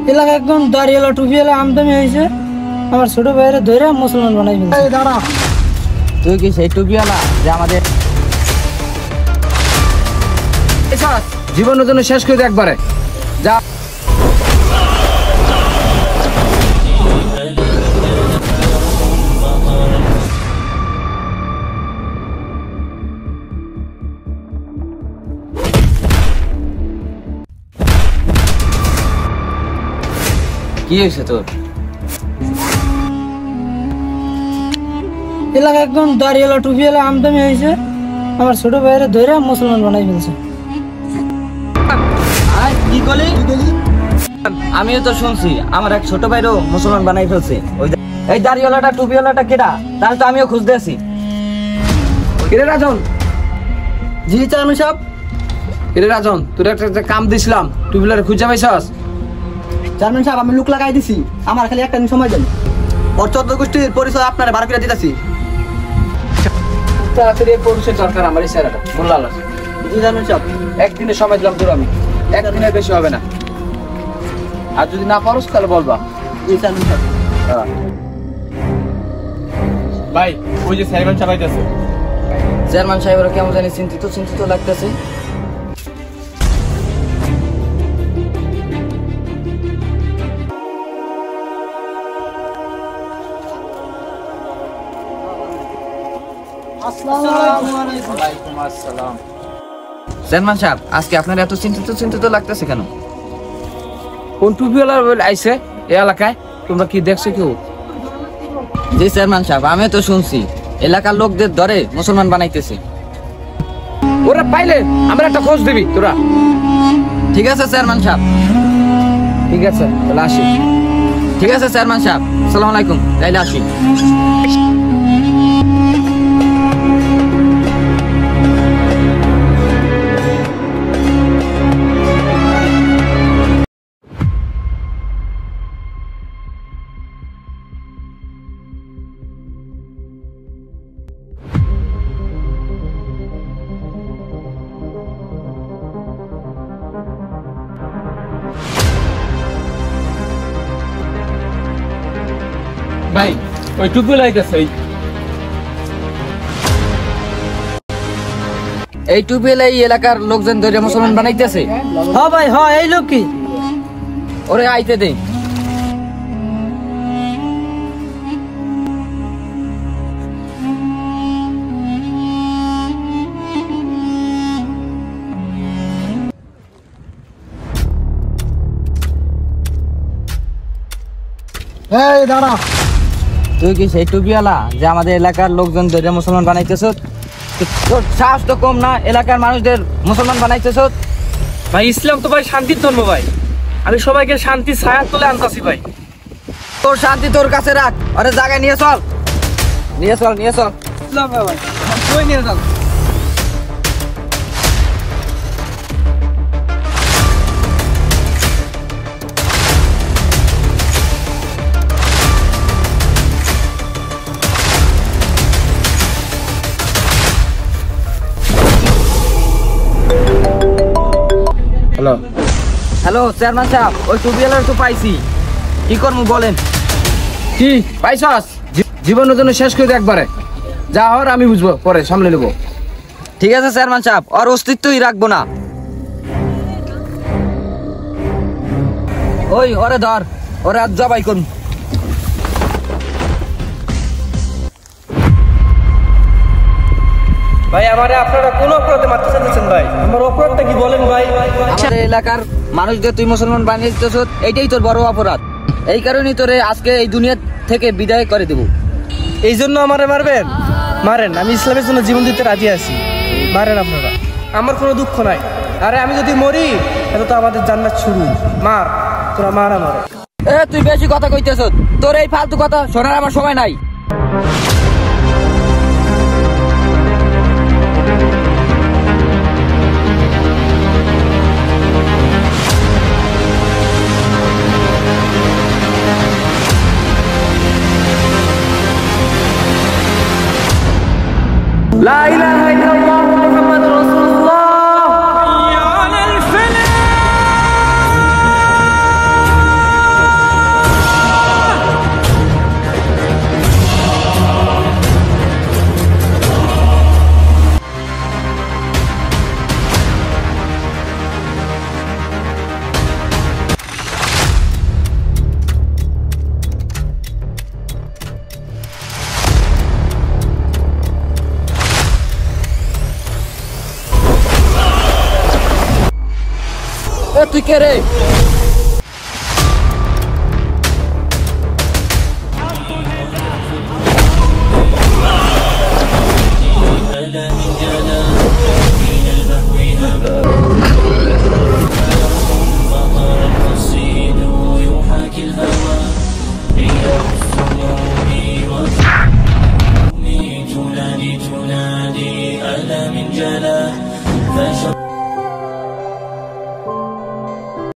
এলাকা একদম দাঁড়িয়েলা টুপিয়েলা আমদামি হয়েছে, আমার ছোট ভাইয়েরা ধরে মুসলমান বানাই ফেলছে। দাঁড়া, তুই কি সেই টুপিওয়ালা যে আমাদের জীবনের জন্য শেষ করে দে একবারে যা। কি হয়েছে তোর? এলাকা একদম দাঁড়িয়েলা টুপিয়েলা আমদামি হয়েছে, আমার ছোট ভাইয়েরা ধরে মুসলমান বানাই ফেলছে। আমিও তো শুনছি আমার এক ছোট ভাইরও মুসলমান বানাই ফেলছে। এই দাড়িওয়ালাটা টুপিওয়ালাটা কেডা? তাহলে তো আমিও খুঁজতে আছি। কিরে রাজন? জি চেয়ারম্যান সাহেব। কিরে রাজন, তোর একটা কাম দিছিলাম, টুপিওয়ালার খুঁজে পাইছস? চেয়ারম্যান সাহেব আমি লোক লাগাই দিছি, আমার খালি একটা দিন সময় দেন। ওর 14 গোষ্ঠীর পরিচয় আপনারা বার করে দিতেছি। তাড়াতাড়ি পরিচয় দরকার আমার এই স্যারটা মোল্লাল। জি চেয়ারম্যান সাহেব। একদিনে সময় দিলাম তোর, আমি একদিনের বেশি হবে না। আর যদি না পারোস তাহলে বলবা। জি চেয়ারম্যান সাহেব। ভাই ওই যে চেয়ারম্যান সাহেব আইতাছে। চেয়ারম্যান সাহেবের কেমন জানি চিন্তিত চিন্তিত লাগতেছে। চেয়ারম্যান সাহেব, আজকে আপনার এত চিন্তিত চিন্তিত লাগতেছে কেন? কোন টুপিওয়ালা আইছে এই এলাকায়? তোমরা কি দেখছো কেউ? জি চেয়ারম্যান সাহেব, আমি তো শুনছি এলাকার লোকদের ধরে মুসলমান বানাইতেছে। ওরা পাইলে আমরা একটা খোঁজ দিবি তোরা। ঠিক আছে চেয়ারম্যান সাহেব। ঠিক আছে তাহলে আসি। ঠিক আছে চেয়ারম্যান সাহেব, আসসালামু আলাইকুম, তাইলে আসি। ভাই ওই টুপিওয়ালা আইতাছে। এই টুপিওয়ালা এই এলাকার লোকজন ধরে মুসলমান বানাইতেছে। হ ভাই হ, এই লোক কি? ওরে আইতে দে। এই দাঁড়া, তুই কি সেই টুপিওয়ালা যে আমাদের এলাকার লোকজন ধরে মুসলমান বানাইতেছ? তোর সাহস তো কম না, এলাকার মানুষদের মুসলমান বানাইতেছ। ভাই ইসলাম তো ভাই শান্তির ধর্ম ভাই, আমি সবাইকে শান্তি ছায়া তুলে আনতাছি ভাই। তোর শান্তি তোর কাছে রাখ, আরে জায়গায় নিয়ে চল, নিয়ে চল, নিয়ে চল। ইসলাম ভাই কই নিয়ে যাও? হ্যালো হ্যালো চেয়ারম্যান সাহেব, ওই টুপিওয়ালার তো পাইছি, কি করবো বলেন? কি পাইছস? জীবনের জন্য শেষ করে দে একবারে যা হওয়ার, আমি বুঝবো, পরে সামলে নেবো। ঠিক আছে চেয়ারম্যান সাহেব, ওর অস্তিত্বই রাখবো না। ওই ওরে ধর, ওরে আজ জবাই করুন। ভাই আমারে আপনারা কোন অপরাধে মারতে চাইতেছেন ভাই? আমার অপরাধটা কি বলেন ভাই? আমাদের এলাকার মানুষদের তুই মুসলমান বানিয়ে দিতেছ, এইটাই তোর বড় অপরাধ। এই কারণেই তোরে আজকে এই দুনিয়া থেকে বিদায় করে দেব। এই জন্য আমারে মারবেন? মারেন, আমি ইসলামের জন্য জীবন দিতে রাজি আছি, মারেন আপনারা, আমার কোনো দুঃখ নাই। আরে আমি যদি মরি তাহলে তো আমাদের জান্নাত শুরু। মার, তোরা মার আমারে। তুই বেশি কথা কইতেছ, তোর এই ফালতু কথা শোনার আমার সময় নাই। লা ইলাহা ইল্লাল্লাহ মুহাম্মাদুর রাসূলুল্লাহ। তুই কে রে?